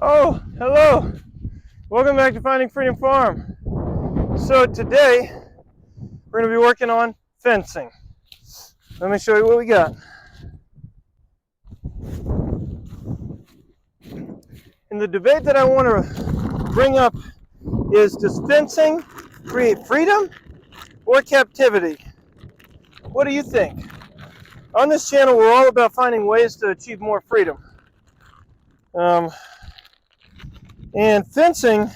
Oh, hello. Welcome back to Finding Freedom Farm. So today, we're going to be working on fencing. Let me show you what we got. And the debate that I want to bring up is, does fencing create freedom or captivity? What do you think? On this channel, we're all about finding ways to achieve more freedom. And fencing,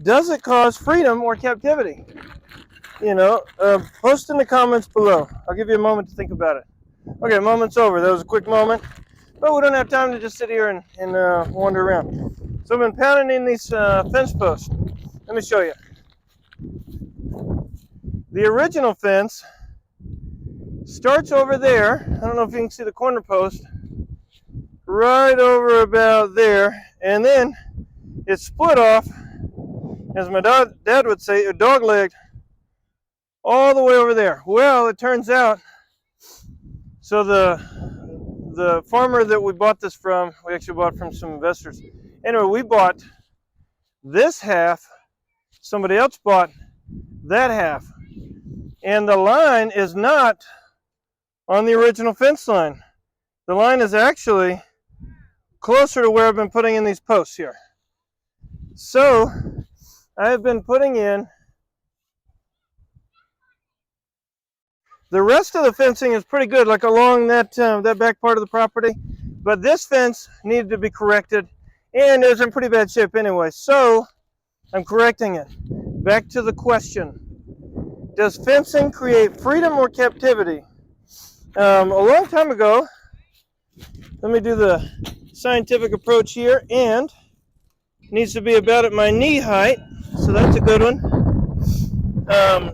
does it cause freedom or captivity? Post in the comments below. I'll give you a moment to think about it. Okay, moment's over. That was a quick moment. But we don't have time to just sit here and wander around. So I've been pounding in these fence posts. Let me show you. The original fence starts over there. I don't know if you can see the corner post. Right over about there. And then it's split off, as my dad would say, a dog-legged, all the way over there. Well, it turns out, so the farmer that we bought this from, we actually bought from some investors. Anyway, we bought this half, somebody else bought that half. And the line is not on the original fence line. The line is actually closer to where I've been putting in these posts here. So I have been putting in, the rest of the fencing is pretty good, like along that back part of the property. But this fence needed to be corrected, and it was in pretty bad shape anyway. So I'm correcting it. Back to the question: does fencing create freedom or captivity? A long time ago, let me do the scientific approach here, and it needs to be about at my knee height, so that's a good one. A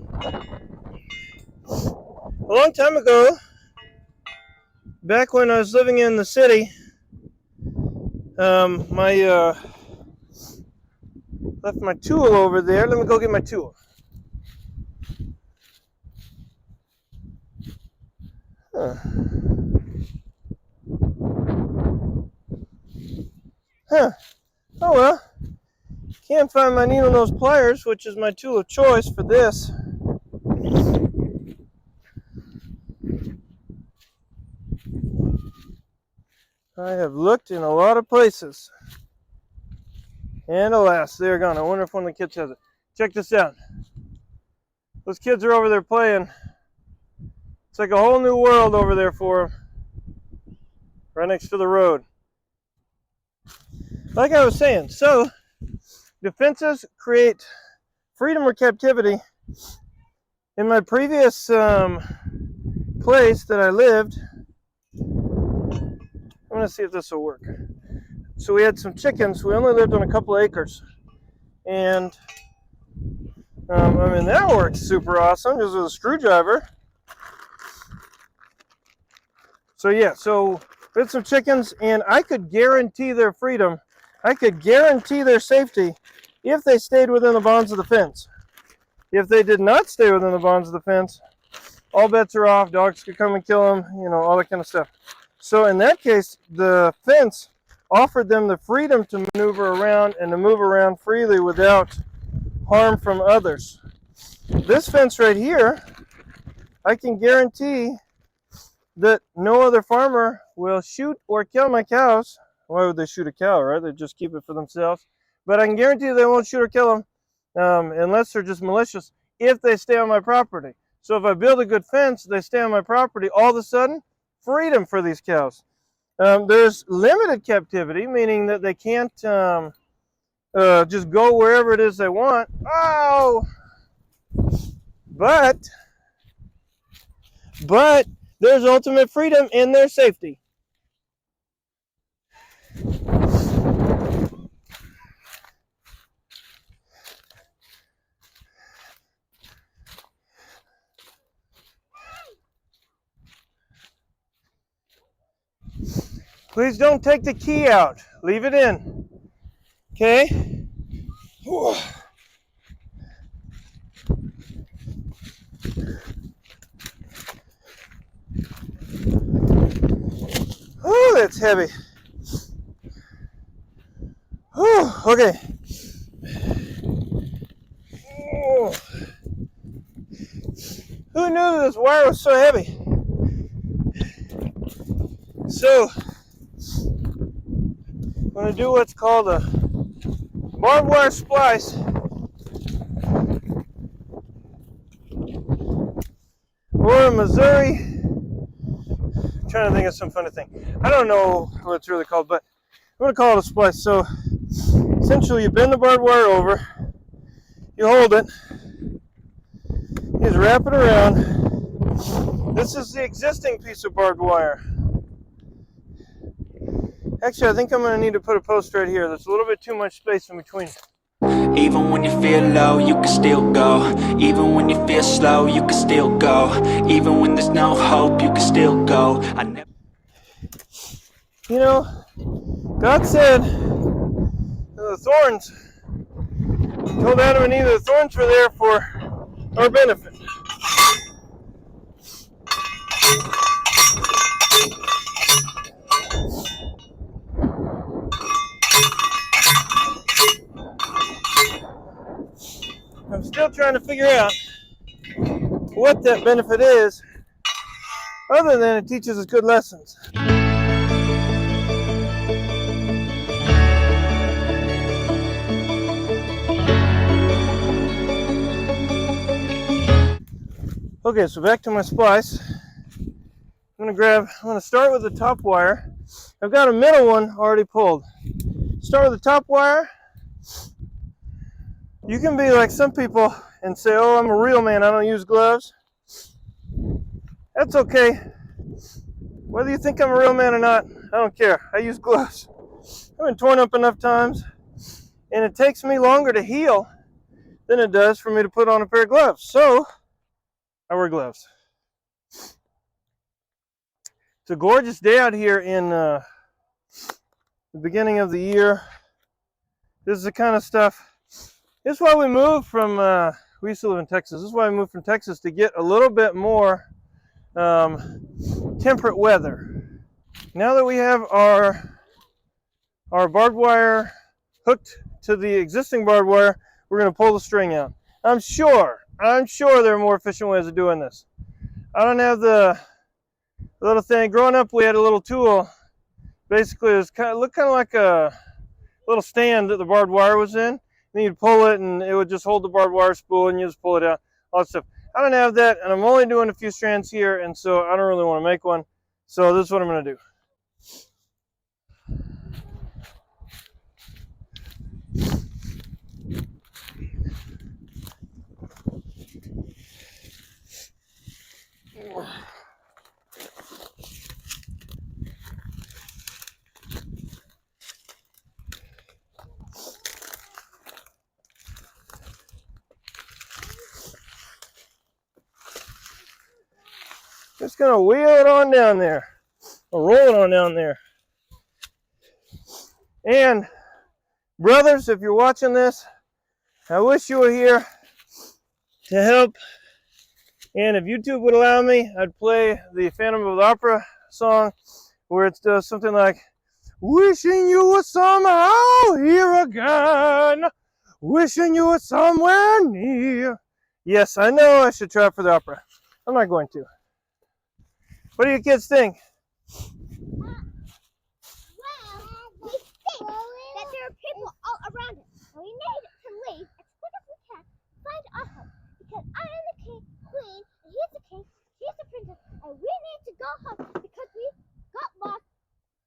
long time ago, back when I was living in the city, left my tool over there. Let me go get my tool. Huh. Oh well. Can't find my needle nose pliers, which is my tool of choice for this. I have looked in a lot of places, and alas, they're gone. I wonder if one of the kids has it. Check this out. Those kids are over there playing. It's like a whole new world over there for them, right next to the road. Like I was saying, so do fences create freedom or captivity? In my previous place that I lived, I'm going to see if this will work. So we had some chickens. We only lived on a couple of acres. And, that worked super awesome, just with a screwdriver. So yeah, so we had some chickens, and I could guarantee their freedom. I could guarantee their safety if they stayed within the bonds of the fence. If they did not stay within the bonds of the fence, all bets are off. Dogs could come and kill them, all that kind of stuff. So in that case, the fence offered them the freedom to maneuver around and to move around freely without harm from others. This fence right here, I can guarantee that no other farmer will shoot or kill my cows. Why would they shoot a cow, right? They just keep it for themselves. But I can guarantee they won't shoot or kill them unless they're just malicious, if they stay on my property. So if I build a good fence, they stay on my property, all of a sudden, freedom for these cows. There's limited captivity, meaning that they can't just go wherever it is they want. Oh! But there's ultimate freedom in their safety. Please don't take the key out. Leave it in. Okay? Oh, that's heavy. Okay. Oh. Who knew this wire was so heavy? So, I'm going to do what's called a barbed wire splice. Or a Missouri. I'm trying to think of some funny thing. I don't know what it's really called, but I'm going to call it a splice. So, essentially, you bend the barbed wire over, you hold it, you just wrap it around. This is the existing piece of barbed wire. Actually, I think I'm going to need to put a post right here. There's a little bit too much space in between. Even when you feel low, you can still go. Even when you feel slow, you can still go. Even when there's no hope, you can still go. You know, God said the thorns, told Adam and Eve the thorns were there for our benefit. I'm still trying to figure out what that benefit is, other than it teaches us good lessons. Okay, so back to my splice. I'm going to start with the top wire. I've got a middle one already pulled. Start with the top wire. You can be like some people and say, oh, I'm a real man, I don't use gloves. That's okay. Whether you think I'm a real man or not, I don't care. I use gloves. I've been torn up enough times, and it takes me longer to heal than it does for me to put on a pair of gloves. So, I wear gloves. It's a gorgeous day out here in the beginning of the year. This is the kind of stuff. This is why we moved from, we used to live in Texas. This is why we moved from Texas, to get a little bit more temperate weather. Now that we have our barbed wire hooked to the existing barbed wire, we're going to pull the string out. I'm sure there are more efficient ways of doing this. I don't have the little thing. Growing up, we had a little tool. Basically, it was looked kind of like a little stand that the barbed wire was in. Then you'd pull it, and it would just hold the barbed wire spool, and you just pull it out. All that stuff. I don't have that, and I'm only doing a few strands here, and so I don't really want to make one. So this is what I'm going to do. Just going to wheel it on down there, or roll it on down there. And brothers, if you're watching this, I wish you were here to help. And if YouTube would allow me, I'd play the Phantom of the Opera song, where it does something like, wishing you were somehow here again, wishing you were somewhere near. Yes, I know I should try for the opera. I'm not going to. What do you kids think? Well, we think that there are people all around us, and we need to leave as quick as we can to find our home. Because I am the king, queen, and he's the king, she's the princess, and we need to go home because we got lost,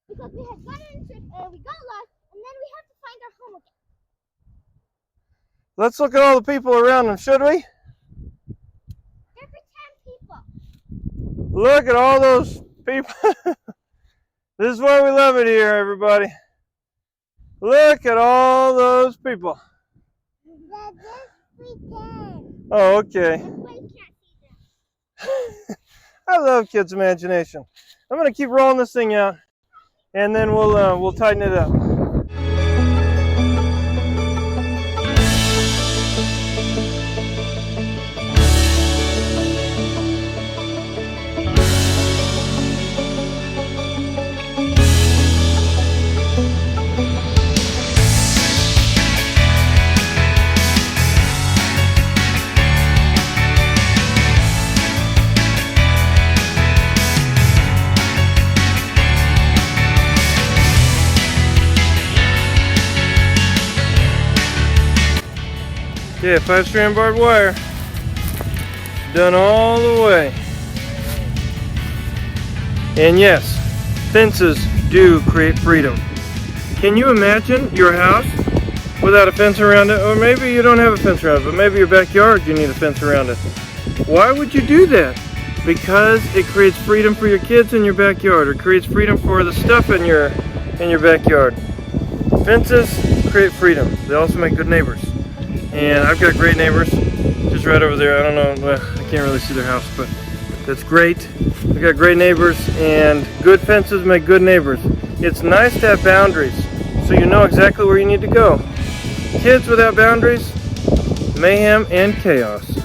because we had gone on a trip and we got lost, and then we have to find our home again. Let's look at all the people around them, should we? They're pretend people. Look at all those people. This is why we love it here, everybody. Look at all those people. They're just pretend. Oh, okay. That's why you can't see them. I love kids' imagination. I'm going to keep rolling this thing out, and then we'll tighten it up. Okay, 5-strand barbed wire. Done all the way. And yes, fences do create freedom. Can you imagine your house without a fence around it? Or maybe you don't have a fence around it, but maybe your backyard you need a fence around it. Why would you do that? Because it creates freedom for your kids in your backyard, or creates freedom for the stuff in your backyard. Fences create freedom. They also make good neighbors. And I've got great neighbors just right over there. I don't know, well, I can't really see their house, but that's great. We've got great neighbors, and good fences make good neighbors. It's nice to have boundaries so you know exactly where you need to go. Kids without boundaries, mayhem and chaos.